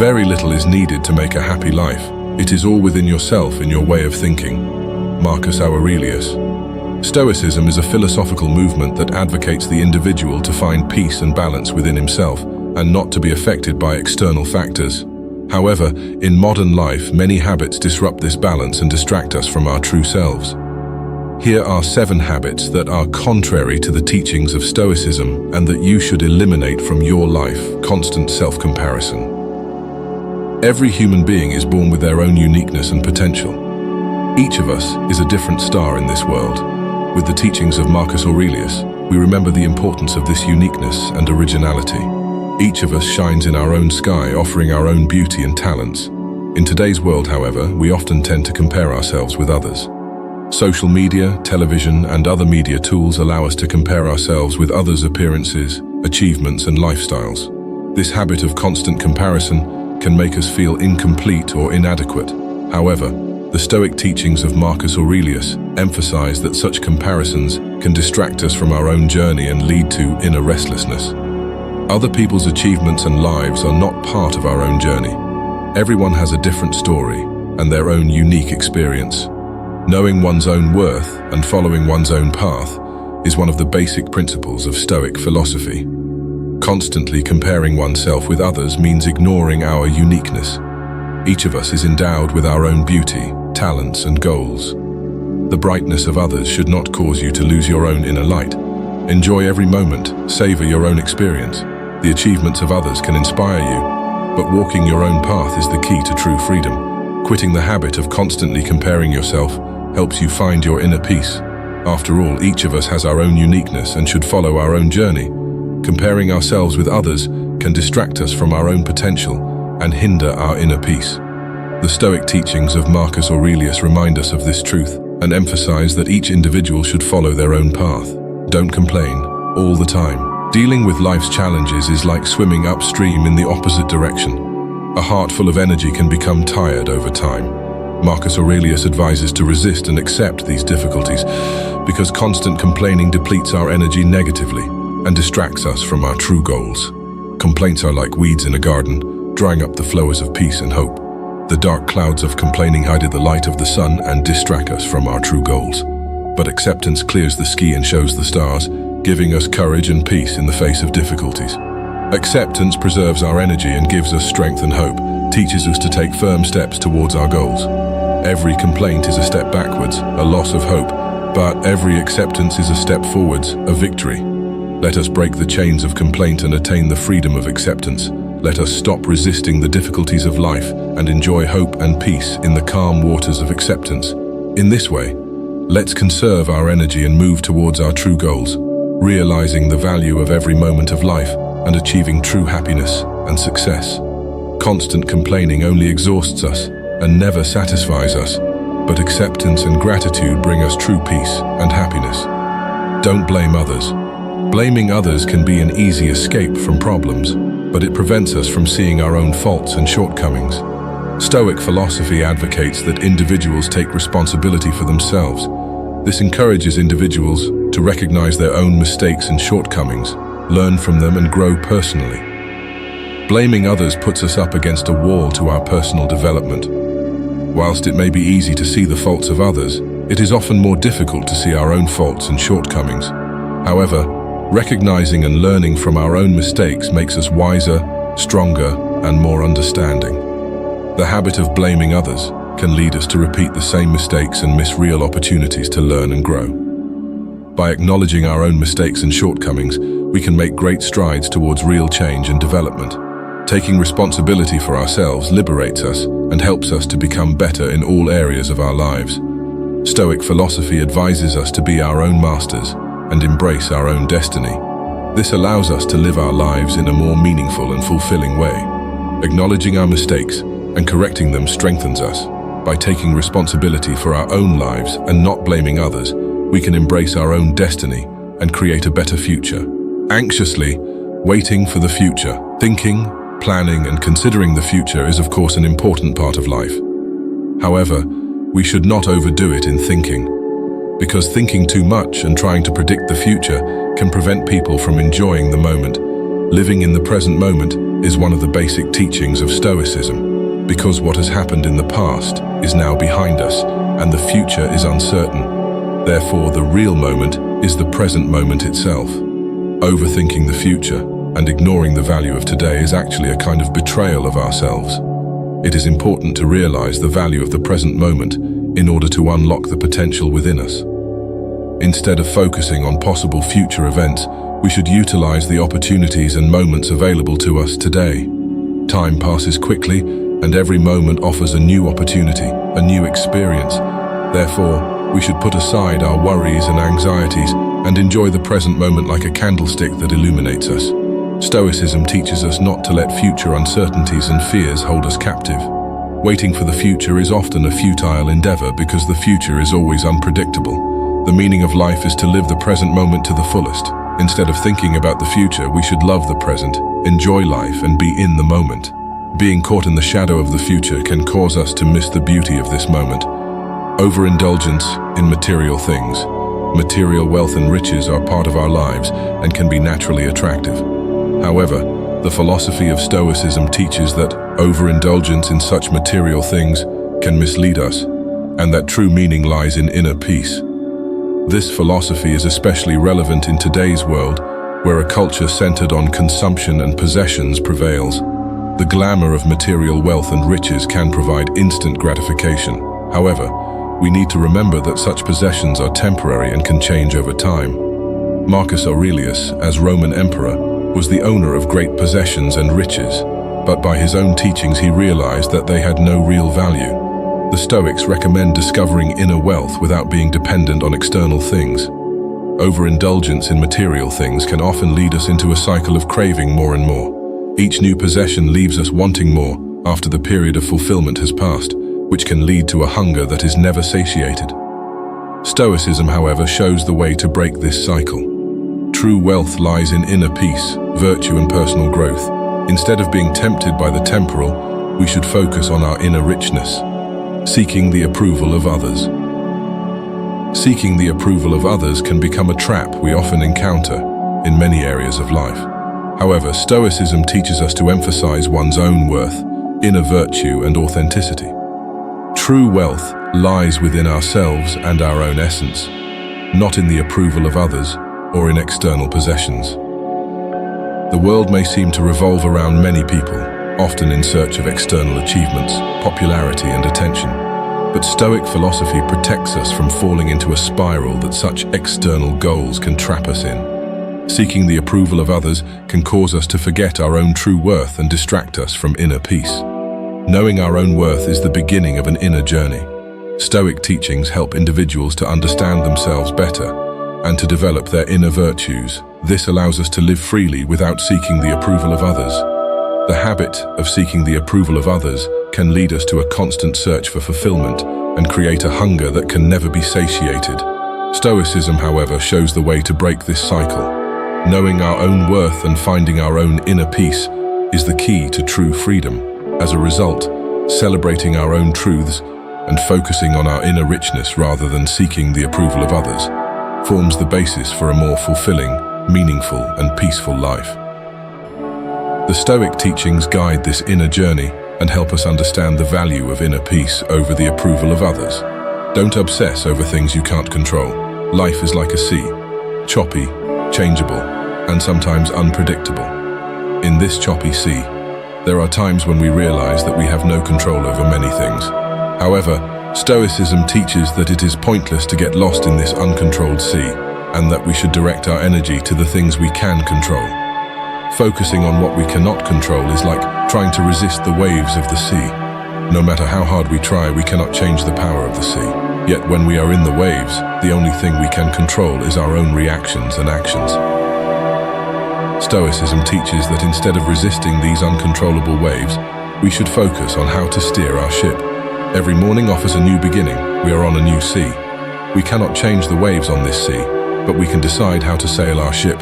Very little is needed to make a happy life. It is all within yourself in your way of thinking. Marcus Aurelius. Stoicism is a philosophical movement that advocates the individual to find peace and balance within himself and not to be affected by external factors. However, in modern life, many habits disrupt this balance and distract us from our true selves. Here are 7 habits that are contrary to the teachings of Stoicism and that you should eliminate from your life. Constant self-comparison. Every human being is born with their own uniqueness and potential. Each of us is a different star in this world. With the teachings of Marcus Aurelius, we remember the importance of this uniqueness and originality. Each of us shines in our own sky, offering our own beauty and talents. In today's world, however, we often tend to compare ourselves with others. Social media, television, and other media tools allow us to compare ourselves with others' appearances, achievements, and lifestyles. This habit of constant comparison can make us feel incomplete or inadequate. However, the Stoic teachings of Marcus Aurelius emphasize that such comparisons can distract us from our own journey and lead to inner restlessness. Other people's achievements and lives are not part of our own journey. Everyone has a different story and their own unique experience. Knowing one's own worth and following one's own path is one of the basic principles of Stoic philosophy. Constantly comparing oneself with others means ignoring our uniqueness. Each of us is endowed with our own beauty, talents, and goals. The brightness of others should not cause you to lose your own inner light. Enjoy every moment, savor your own experience. The achievements of others can inspire you, but walking your own path is the key to true freedom. Quitting the habit of constantly comparing yourself helps you find your inner peace. After all, each of us has our own uniqueness and should follow our own journey. Comparing ourselves with others can distract us from our own potential and hinder our inner peace. The Stoic teachings of Marcus Aurelius remind us of this truth and emphasize that each individual should follow their own path. Don't complain all the time. Dealing with life's challenges is like swimming upstream in the opposite direction. A heart full of energy can become tired over time. Marcus Aurelius advises to resist and accept these difficulties because constant complaining depletes our energy negatively and distracts us from our true goals. Complaints are like weeds in a garden, drying up the flowers of peace and hope. The dark clouds of complaining hide the light of the sun and distract us from our true goals. But acceptance clears the sky and shows the stars, giving us courage and peace in the face of difficulties. Acceptance preserves our energy and gives us strength and hope, teaches us to take firm steps towards our goals. Every complaint is a step backwards, a loss of hope, but every acceptance is a step forwards, a victory. Let us break the chains of complaint and attain the freedom of acceptance. Let us stop resisting the difficulties of life and enjoy hope and peace in the calm waters of acceptance. In this way, let's conserve our energy and move towards our true goals, realizing the value of every moment of life and achieving true happiness and success. Constant complaining only exhausts us and never satisfies us, but acceptance and gratitude bring us true peace and happiness. Don't blame others. Blaming others can be an easy escape from problems, but it prevents us from seeing our own faults and shortcomings. Stoic philosophy advocates that individuals take responsibility for themselves. This encourages individuals to recognize their own mistakes and shortcomings, learn from them, and grow personally. Blaming others puts us up against a wall to our personal development. Whilst it may be easy to see the faults of others, it is often more difficult to see our own faults and shortcomings. However, recognizing and learning from our own mistakes makes us wiser, stronger, and more understanding. The habit of blaming others can lead us to repeat the same mistakes and miss real opportunities to learn and grow. By acknowledging our own mistakes and shortcomings, we can make great strides towards real change and development. Taking responsibility for ourselves liberates us and helps us to become better in all areas of our lives. Stoic philosophy advises us to be our own masters and embrace our own destiny. This allows us to live our lives in a more meaningful and fulfilling way. Acknowledging our mistakes and correcting them strengthens us. By taking responsibility for our own lives and not blaming others, we can embrace our own destiny and create a better future. Anxiously waiting for the future. Thinking, planning, and considering the future is of course an important part of life. However, we should not overdo it in thinking, because thinking too much and trying to predict the future can prevent people from enjoying the moment. Living in the present moment is one of the basic teachings of Stoicism, because what has happened in the past is now behind us, and the future is uncertain. Therefore, the real moment is the present moment itself. Overthinking the future and ignoring the value of today is actually a kind of betrayal of ourselves. It is important to realize the value of the present moment in order to unlock the potential within us. Instead of focusing on possible future events, we should utilize the opportunities and moments available to us today. Time passes quickly, and every moment offers a new opportunity, a new experience. Therefore, we should put aside our worries and anxieties and enjoy the present moment like a candlestick that illuminates us. Stoicism teaches us not to let future uncertainties and fears hold us captive. Waiting for the future is often a futile endeavor because the future is always unpredictable. The meaning of life is to live the present moment to the fullest. Instead of thinking about the future, we should love the present, enjoy life, and be in the moment. Being caught in the shadow of the future can cause us to miss the beauty of this moment. Overindulgence in material things. Material wealth and riches are part of our lives and can be naturally attractive. However, the philosophy of Stoicism teaches that overindulgence in such material things can mislead us, and that true meaning lies in inner peace. This philosophy is especially relevant in today's world, where a culture centered on consumption and possessions prevails. The glamour of material wealth and riches can provide instant gratification. However, we need to remember that such possessions are temporary and can change over time. Marcus Aurelius, as Roman emperor, was the owner of great possessions and riches, but by his own teachings he realized that they had no real value. The Stoics recommend discovering inner wealth without being dependent on external things. Overindulgence in material things can often lead us into a cycle of craving more and more. Each new possession leaves us wanting more after the period of fulfillment has passed, which can lead to a hunger that is never satiated. Stoicism, however, shows the way to break this cycle. True wealth lies in inner peace, virtue, and personal growth. Instead of being tempted by the temporal, we should focus on our inner richness. Seeking the approval of others. Seeking the approval of others can become a trap we often encounter in many areas of life. However, Stoicism teaches us to emphasize one's own worth, inner virtue, and authenticity. True wealth lies within ourselves and our own essence, not in the approval of others or in external possessions. The world may seem to revolve around many people, often in search of external achievements, popularity, and attention. But Stoic philosophy protects us from falling into a spiral that such external goals can trap us in. Seeking the approval of others can cause us to forget our own true worth and distract us from inner peace. Knowing our own worth is the beginning of an inner journey. Stoic teachings help individuals to understand themselves better and to develop their inner virtues. This allows us to live freely without seeking the approval of others. The habit of seeking the approval of others can lead us to a constant search for fulfillment and create a hunger that can never be satiated. Stoicism, however, shows the way to break this cycle. Knowing our own worth and finding our own inner peace is the key to true freedom. As a result, celebrating our own truths and focusing on our inner richness rather than seeking the approval of others forms the basis for a more fulfilling, meaningful, and peaceful life. The Stoic teachings guide this inner journey and help us understand the value of inner peace over the approval of others. Don't obsess over things you can't control. Life is like a sea, choppy, changeable, and sometimes unpredictable. In this choppy sea, there are times when we realize that we have no control over many things. However, Stoicism teaches that it is pointless to get lost in this uncontrolled sea, and that we should direct our energy to the things we can control. Focusing on what we cannot control is like trying to resist the waves of the sea. No matter how hard we try, we cannot change the power of the sea. Yet when we are in the waves, the only thing we can control is our own reactions and actions. Stoicism teaches that instead of resisting these uncontrollable waves, we should focus on how to steer our ship. Every morning offers a new beginning. We are on a new sea. We cannot change the waves on this sea, but we can decide how to sail our ship.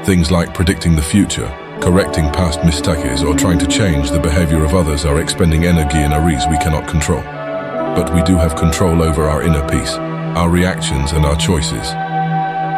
Things like predicting the future, correcting past mistakes, or trying to change the behavior of others are expending energy in areas we cannot control. But we do have control over our inner peace, our reactions, and our choices.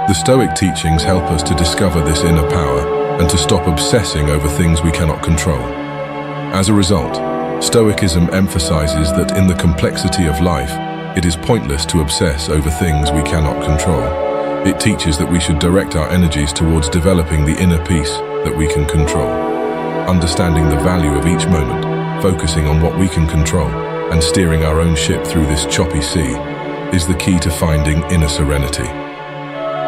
The Stoic teachings help us to discover this inner power and to stop obsessing over things we cannot control. As a result, Stoicism emphasizes that in the complexity of life, it is pointless to obsess over things we cannot control. It teaches that we should direct our energies towards developing the inner peace that we can control. Understanding the value of each moment, focusing on what we can control, and steering our own ship through this choppy sea is the key to finding inner serenity.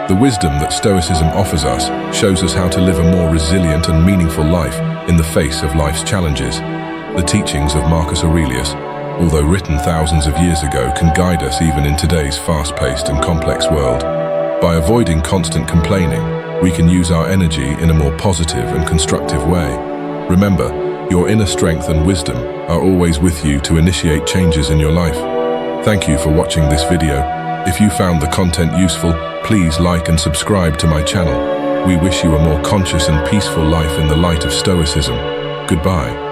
The wisdom that Stoicism offers us shows us how to live a more resilient and meaningful life in the face of life's challenges. The teachings of Marcus Aurelius, although written thousands of years ago, can guide us even in today's fast-paced and complex world. By avoiding constant complaining, we can use our energy in a more positive and constructive way. Remember, your inner strength and wisdom are always with you to initiate changes in your life. Thank you for watching this video. If you found the content useful, please like and subscribe to my channel. We wish you a more conscious and peaceful life in the light of Stoicism. Goodbye.